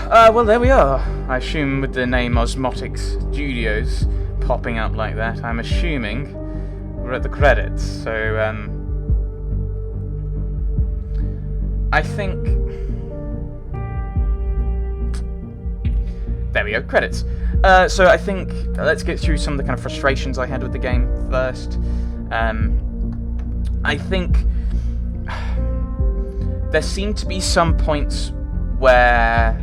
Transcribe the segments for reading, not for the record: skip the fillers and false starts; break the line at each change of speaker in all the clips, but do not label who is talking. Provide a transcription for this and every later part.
Well, there we are. I assume with the name Osmtic Studios popping up like that, I'm assuming we're at the credits. So, I think... There we go, credits. So I think, let's get through some of the kind of frustrations I had with the game first. I think there seem to be some points where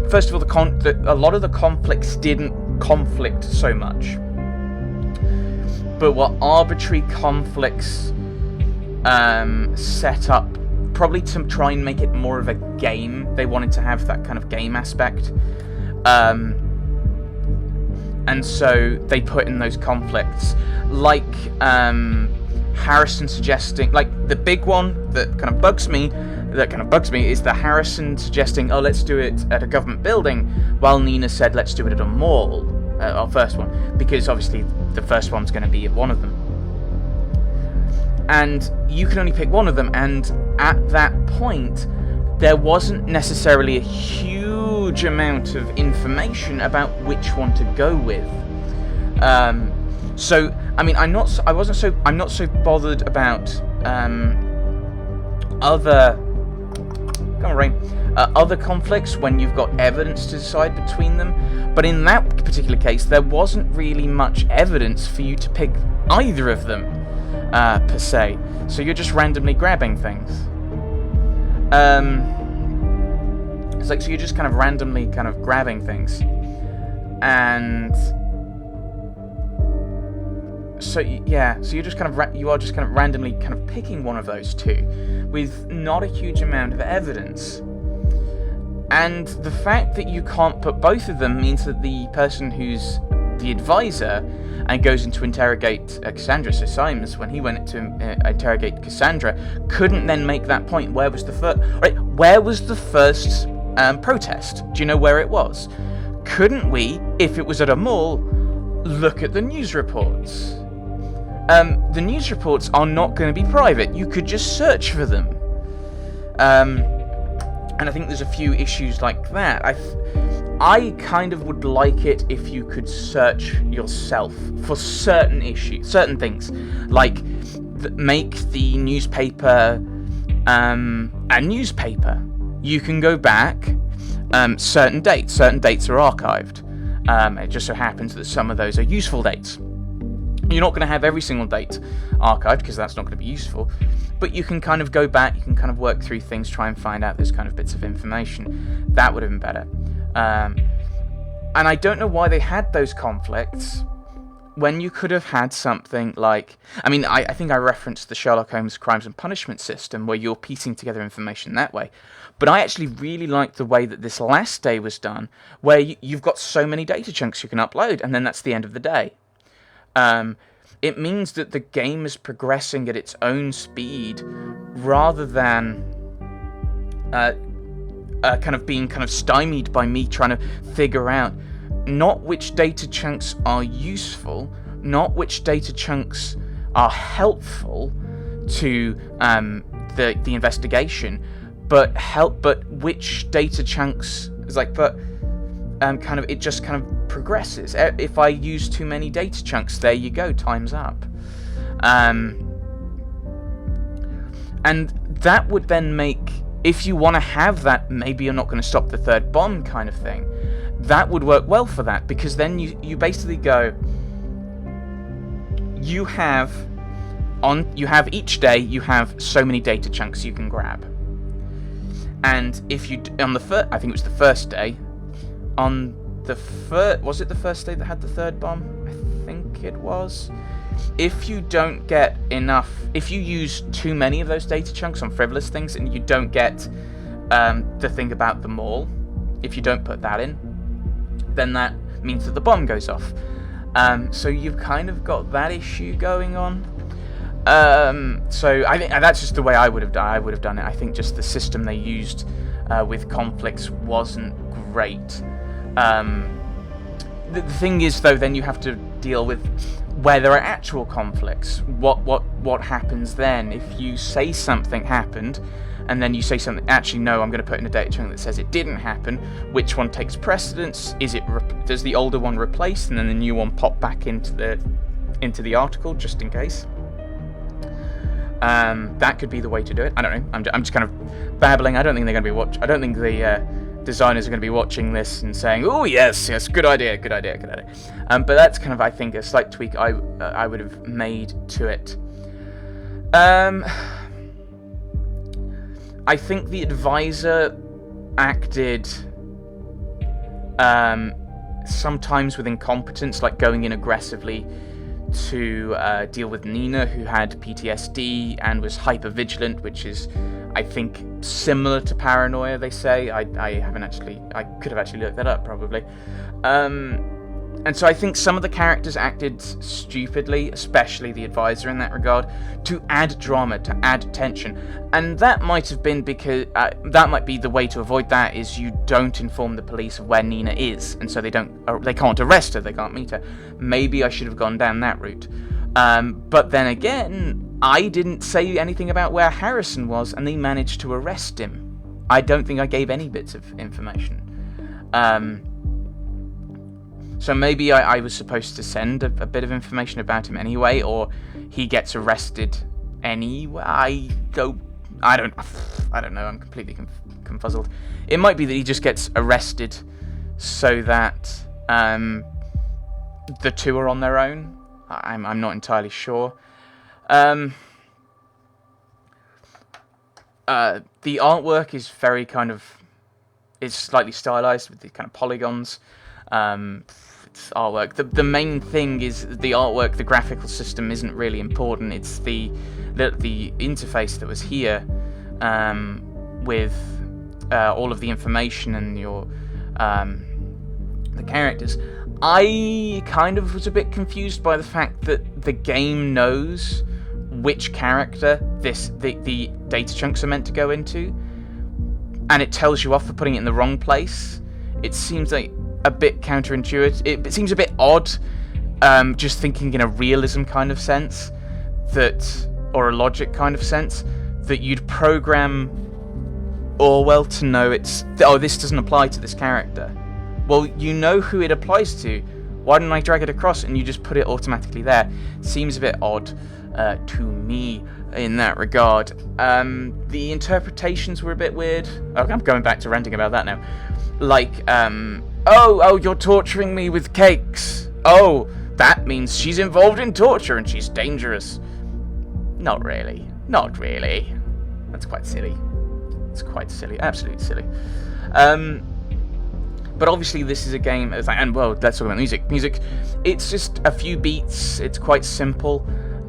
first of all, a lot of the conflicts didn't conflict so much, but were arbitrary conflicts set up probably to try and make it more of a game. They wanted to have that kind of game aspect, and so they put in those conflicts, like Harrison suggesting, like the big one that kind of bugs me is the Harrison suggesting, oh, let's do it at a government building, while Nina said, let's do it at a mall, our first one, because obviously the first one's going to be at one of them. And you can only pick one of them, and at that point, there wasn't necessarily a huge amount of information about which one to go with. So, I mean, I'm not so bothered about other conflicts when you've got evidence to decide between them. But in that particular case, there wasn't really much evidence for you to pick either of them, per se. So you're just randomly grabbing things. It's like, so you're just kind of randomly kind of grabbing things. And so yeah, so you are just kind of randomly kind of picking one of those two with not a huge amount of evidence. And the fact that you can't put both of them means that the person who's the advisor and goes in to interrogate Cassandra, so Symes, when he went to interrogate Cassandra, couldn't then make that point. Where was the first protest? Do you know where it was? Couldn't we, if it was at a mall, look at the news reports? The news reports are not going to be private. You could just search for them. And I think there's a few issues like that. I kind of would like it if you could search yourself for certain issues, certain things, like make the newspaper a newspaper. You can go back certain dates are archived. It just so happens that some of those are useful dates. You're not going to have every single date archived because that's not going to be useful, but you can kind of go back, you can kind of work through things, try and find out those kind of bits of information. That would have been better. And I don't know why they had those conflicts when you could have had something like... I mean, I think I referenced the Sherlock Holmes Crimes and Punishment system where you're piecing together information that way. But I actually really like the way that this last day was done, where you've got so many data chunks you can upload, and then that's the end of the day. It means that the game is progressing at its own speed, rather than kind of being kind of stymied by me trying to figure out not which data chunks are useful, not which data chunks are helpful to the investigation, but which data chunks is like, but kind of it just kind of progresses. If I use too many data chunks, there you go, time's up. And that would then make, if you want to have that, maybe you're not going to stop the third bomb kind of thing, that would work well for that, because then you basically go, you have each day, you have so many data chunks you can grab. And if you, I think it was the first day, was it the first day that had the third bomb? I think it was. If you don't get enough, if you use too many of those data chunks on frivolous things and you don't get the thing about the mall, if you don't put that in, then that means that the bomb goes off. So you've kind of got that issue going on. So I think that's just the way I would have done it. I think just the system they used with conflicts wasn't great. The thing is, though, then you have to deal with where there are actual conflicts. What happens then if you say something happened and then you say something, actually no, I'm going to put in a data chunk that says it didn't happen, which one takes precedence? Does the older one replace and then the new one pop back into the article, just in case? That could be the way to do it. I don't know. I'm just kind of babbling. I don't think they're going to be I don't think the designers are going to be watching this and saying, "Oh yes, good idea." But that's kind of, I think, a slight tweak I would have made to it. I think the advisor acted sometimes with incompetence, like going in aggressively to deal with Nina, who had PTSD and was hyper-vigilant, which is, I think, similar to paranoia, they say. I could have actually looked that up, probably. And so I think some of the characters acted stupidly, especially the advisor in that regard, to add drama, to add tension. And that might have been because, that might be the way to avoid that, is you don't inform the police of where Nina is, and so they can't arrest her, they can't meet her. Maybe I should have gone down that route. But then again, I didn't say anything about where Harrison was, and they managed to arrest him. I don't think I gave any bits of information. So maybe I was supposed to send a bit of information about him anyway, or he gets arrested anyway. I don't know, I'm completely confuzzled. It might be that he just gets arrested so that the two are on their own. I'm not entirely sure. The artwork is very is slightly stylized with the kind of polygons. It's artwork. The main thing is the artwork. The graphical system isn't really important. It's the interface that was here with all of the information and the characters. I kind of was a bit confused by the fact that the game knows which character the data chunks are meant to go into, and it tells you off for putting it in the wrong place. It seems like a bit counterintuitive. It seems a bit odd, just thinking in a realism kind of sense, or a logic kind of sense, that you'd program Orwell to know this doesn't apply to this character. Well, you know who it applies to. Why didn't I drag it across and you just put it automatically there? Seems a bit odd to me in that regard. The interpretations were a bit weird. Okay, I'm going back to ranting about that now. Like, oh, you're torturing me with cakes. Oh, that means she's involved in torture and she's dangerous. Not really. That's quite silly. It's quite silly. Absolutely silly. But obviously this is a game, let's talk about music. Music, it's just a few beats, it's quite simple,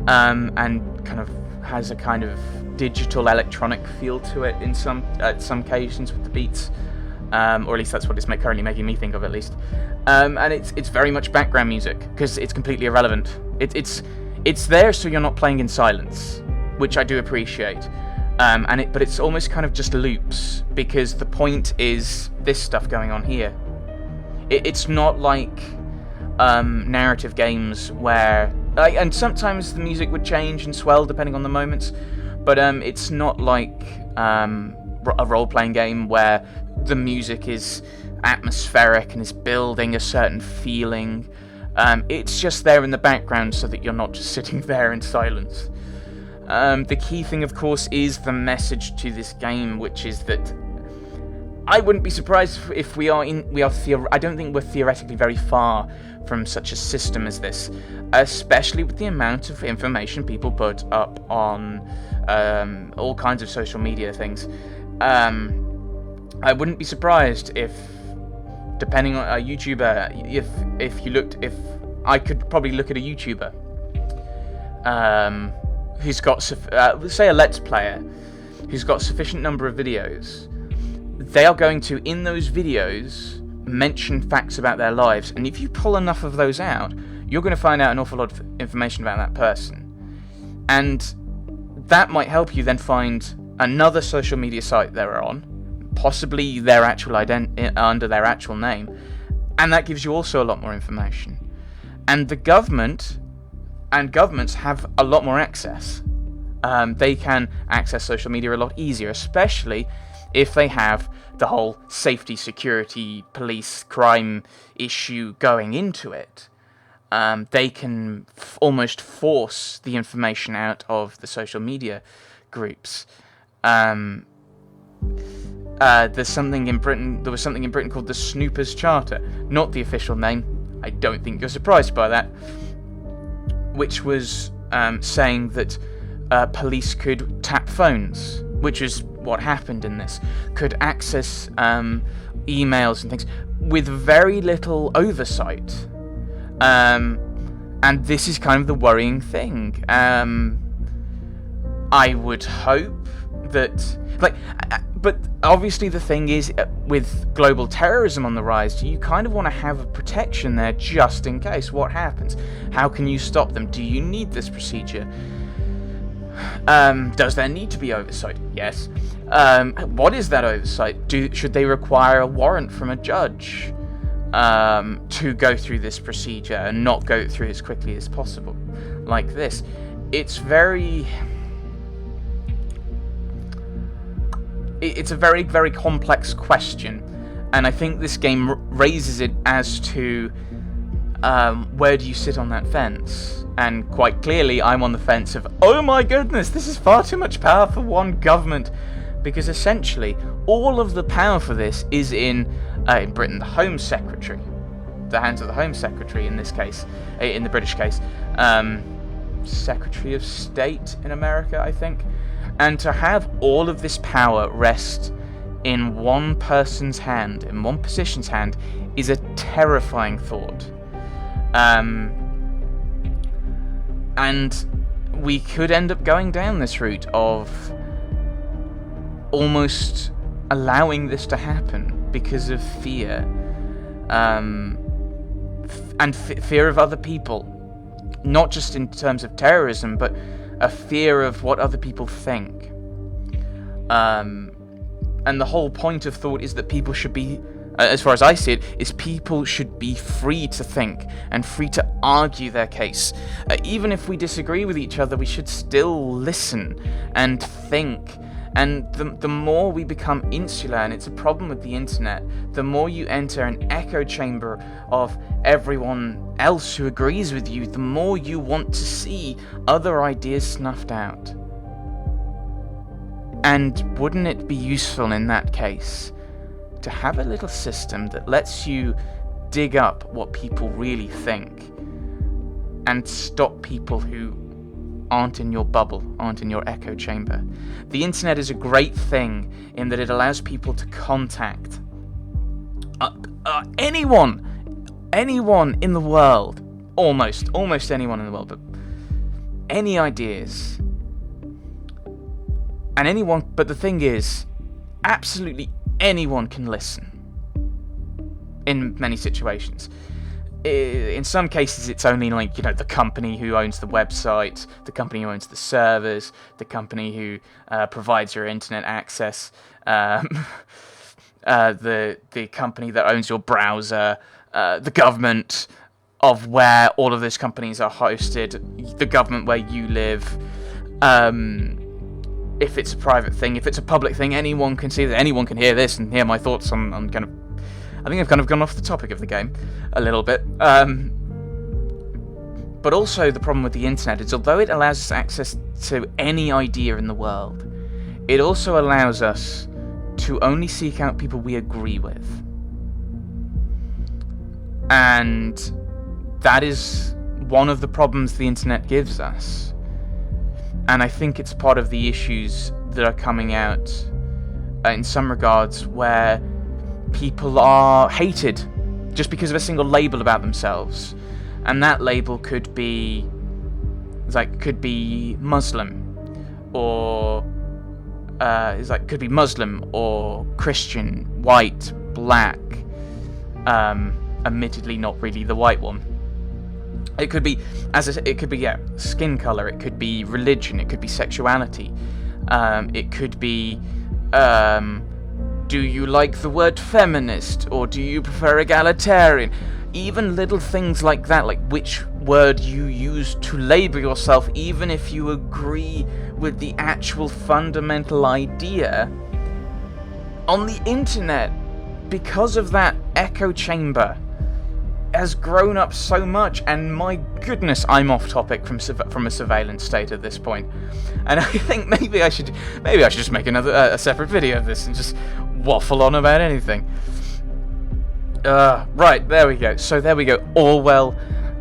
and kind of has a kind of digital electronic feel to it at some occasions with the beats, or at least that's what it's currently making me think of, at least. And it's very much background music, because it's completely irrelevant. It's there so you're not playing in silence, which I do appreciate. But it's almost kind of just loops, because the point is this stuff going on here. It's not like narrative games where, and sometimes the music would change and swell depending on the moments, but it's not like a role-playing game where the music is atmospheric and is building a certain feeling. It's just there in the background so that you're not just sitting there in silence. The key thing, of course, is the message to this game, which is that I wouldn't be surprised if I don't think we're theoretically very far from such a system as this, especially with the amount of information people put up on all kinds of social media things. I wouldn't be surprised if, depending on a YouTuber, if I could probably look at a YouTuber who's got, say a Let's Player, who's got a sufficient number of videos, they are going to, in those videos, mention facts about their lives, and if you pull enough of those out, you're going to find out an awful lot of information about that person. And that might help you then find another social media site they're on, possibly their actual under their actual name, and that gives you also a lot more information. And the government and governments have a lot more access. They can access social media a lot easier, especially if they have the whole safety, security, police, crime issue going into it. They can almost force the information out of the social media groups. There's something in Britain. There was something in Britain called the Snoopers Charter, not the official name. I don't think you're surprised by that. Which was saying that police could tap phones, which is what happened in this. Could access emails and things with very little oversight. And this is kind of the worrying thing. I would hope that, but obviously the thing is, with global terrorism on the rise, you kind of want to have a protection there just in case. What happens? How can you stop them? Do you need this procedure? Does there need to be oversight? Yes. What is that oversight? Should they require a warrant from a judge to go through this procedure and not go through as quickly as possible like this? It's a very, very complex question, and I think this game raises it as to where do you sit on that fence? And quite clearly, I'm on the fence of, oh my goodness, this is far too much power for one government, because essentially all of the power for this is in Britain, the Home Secretary, the hands of the Home Secretary in this case, in the British case, Secretary of State in America, I think. And to have all of this power rest in one person's hand, in one position's hand, is a terrifying thought. And we could end up going down this route of almost allowing this to happen because of fear, and fear of other people, not just in terms of terrorism, but a fear of what other people think. And the whole point of thought is that people should be, as far as I see it, is people should be free to think and free to argue their case. Even if we disagree with each other, we should still listen and think. And the more we become insular, and it's a problem with the internet, the more you enter an echo chamber of everyone else who agrees with you, the more you want to see other ideas snuffed out. And wouldn't it be useful in that case to have a little system that lets you dig up what people really think and stop people who aren't in your bubble, aren't in your echo chamber? The internet is a great thing in that it allows people to contact anyone in the world, almost anyone in the world, but any ideas, and anyone. But the thing is, absolutely anyone can listen in many situations. In some cases, it's only the company who owns the website, the company who owns the servers, the company who provides your internet access, the company that owns your browser, the government of where all of those companies are hosted, the government where you live. If it's a private thing, if it's a public thing, anyone can see that, anyone can hear this and hear my thoughts on kind of. I think I've kind of gone off the topic of the game a little bit. But also the problem with the internet is, although it allows us access to any idea in the world, it also allows us to only seek out people we agree with. And that is one of the problems the internet gives us. And I think it's part of the issues that are coming out in some regards, where people are hated just because of a single label about themselves, and that label could be Muslim, or could be Muslim or Christian, white, black, admittedly not really the white one. It could be, skin color. It could be religion. It could be sexuality. It could be, do you like the word feminist, or do you prefer egalitarian? Even little things like that, like which word you use to label yourself, even if you agree with the actual fundamental idea on the internet, because of that echo chamber, has grown up so much. And my goodness, I'm off topic from a surveillance state at this point, and I think maybe I should just make a separate video of this and just waffle on about anything. Right, there we go. So there we go. Orwell,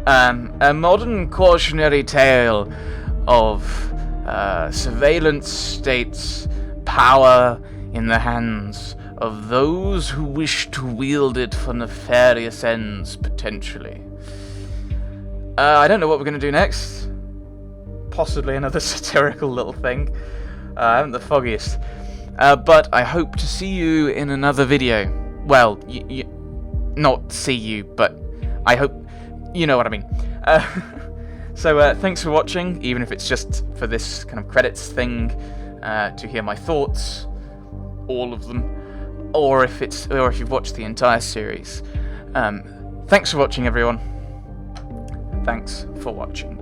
a modern cautionary tale of surveillance states, power in the hands of those who wish to wield it for nefarious ends, potentially. I don't know what we're going to do next. Possibly another satirical little thing. I haven't the foggiest. But I hope to see you in another video. Well, not see you, but I hope you know what I mean. So thanks for watching, even if it's just for this kind of credits thing, to hear my thoughts, all of them, or if you've watched the entire series. Thanks for watching, everyone. Thanks for watching.